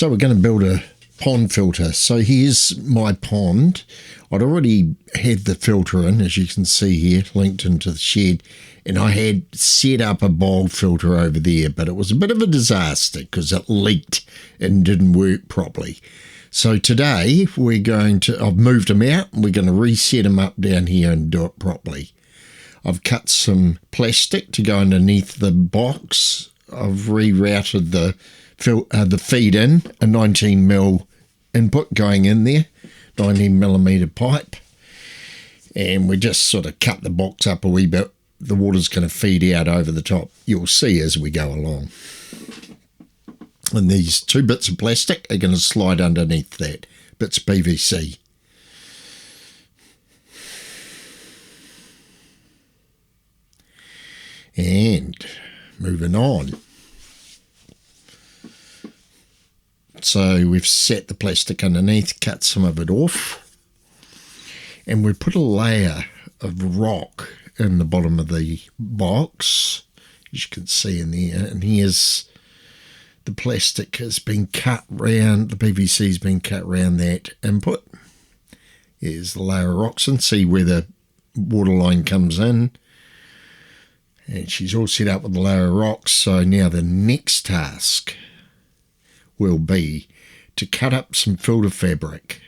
So we're going to build a pond filter. So here's my pond. I'd already had the filter in, as you can see here, linked into the shed, and I had set up a bog filter over there, but it was a bit of a disaster because it leaked and didn't work properly. So today I've moved them out, and we're going to reset them up down here and do it properly. I've cut some plastic to go underneath the box. I've rerouted the feed in, a 19mm input going in there, 19mm pipe, and we just sort of cut the box up a wee bit. The water's going to feed out over the top. You'll see as we go along. And these two bits of plastic are going to slide underneath that, bits of PVC. And moving on. So we've set the plastic underneath, cut some of it off, and we put a layer of rock in the bottom of the box, as you can see in there. And here's the plastic has been cut round, the PVC has been cut round that input. Here's the layer of rocks, and see where the water line comes in. And she's all set up with the layer of rocks. So now the next task will be to cut up some filter fabric,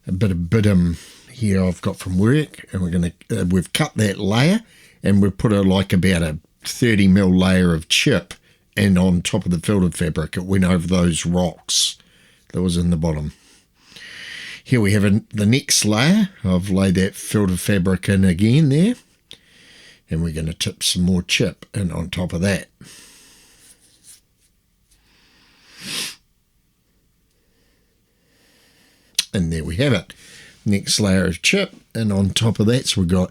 a bit of bitumen here I've got from work, and we've cut that layer, and we've put about a 30mm layer of chip in on top of the filter fabric. It went over those rocks that was in the bottom. Here we have the next layer. I've laid that filter fabric in again there, and we're going to tip some more chip in on top of that. And there we have it. Next layer of chip, and on top of that, so we've got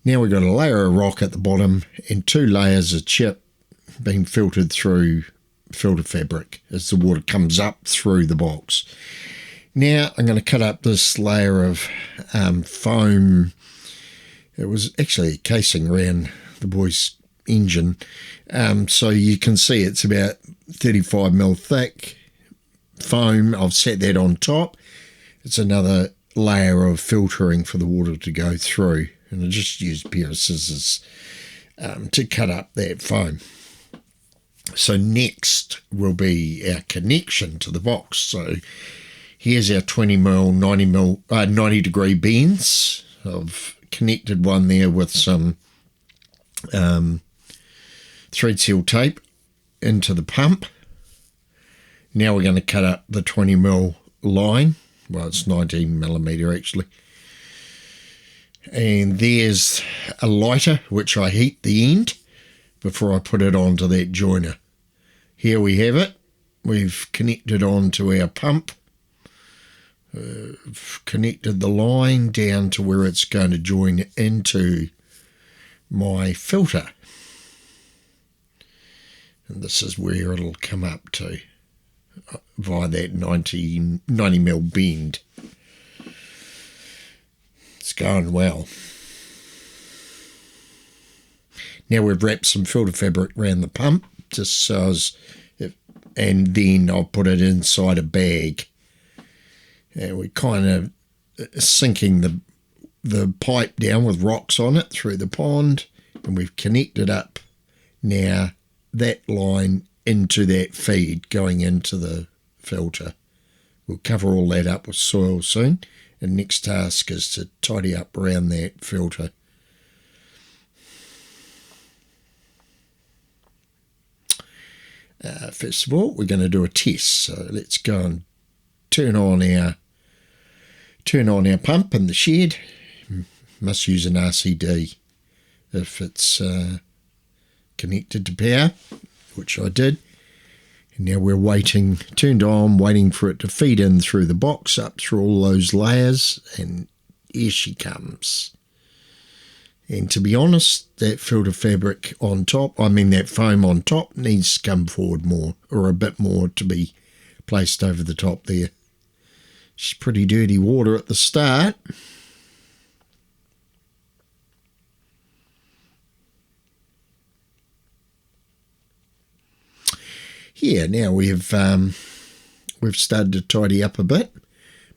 a layer of rock at the bottom and 2 layers of chip being filtered through filter fabric as the water comes up through the box. Now I'm going to cut up this layer of foam. It was actually a casing around the boy's engine, so you can see it's about 35mm thick foam. I've set that on top. It's another layer of filtering for the water to go through, and I just used a pair of scissors to cut up that foam. So next will be our connection to the box. So here's our 20mm 90 degree bends. I've connected one there with some thread seal tape into the pump. Now we're going to cut up the 20mm line. Well, it's 19mm actually. And there's a lighter, which I heat the end before I put it onto that joiner. Here we have it. We've connected onto our pump. Connected the line down to where it's going to join into my filter. And this is where it'll come up to via that 90mm bend. It's going well. Now we've wrapped some filter fabric around the pump, just so and then I'll put it inside a bag. And we're kind of sinking the pipe down with rocks on it through the pond, and we've connected up now that line into that feed going into the filter. We'll cover all that up with soil soon, and next task is to tidy up around that filter. First of all, we're going to do a test, so let's go and turn on our pump in the shed. Must use an RCD if it's connected to power, which I did. And now we're waiting, turned on, waiting for it to feed in through the box, up through all those layers, and here she comes. And to be honest, that filter fabric on top, that foam on top, needs to come forward more, or a bit more to be placed over the top there. It's pretty dirty water at the start. Here, now we have we've started to tidy up a bit,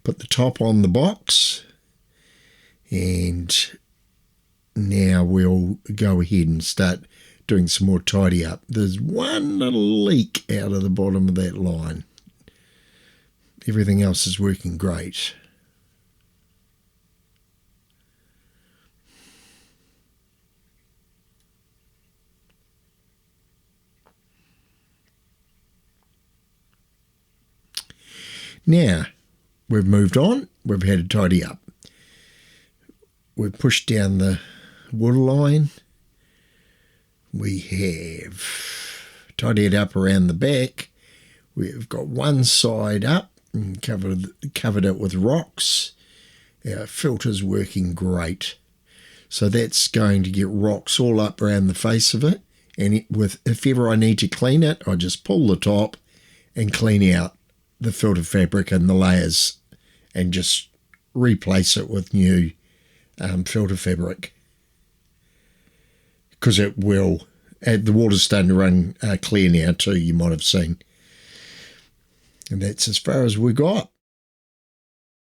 put the top on the box, and now we'll go ahead and start doing some more tidy up. There's one little leak out of the bottom of that line. Everything else is working great. Now, we've moved on. We've had to tidy up. We've pushed down the waterline. We have tidied up around the back. We've got one side up and covered it with rocks. Our filter's working great. So that's going to get rocks all up around the face of it. And if ever I need to clean it, I just pull the top and clean out the filter fabric and the layers and just replace it with new filter fabric, because it will. The water's starting to run clear now too, you might have seen. And that's as far as we got.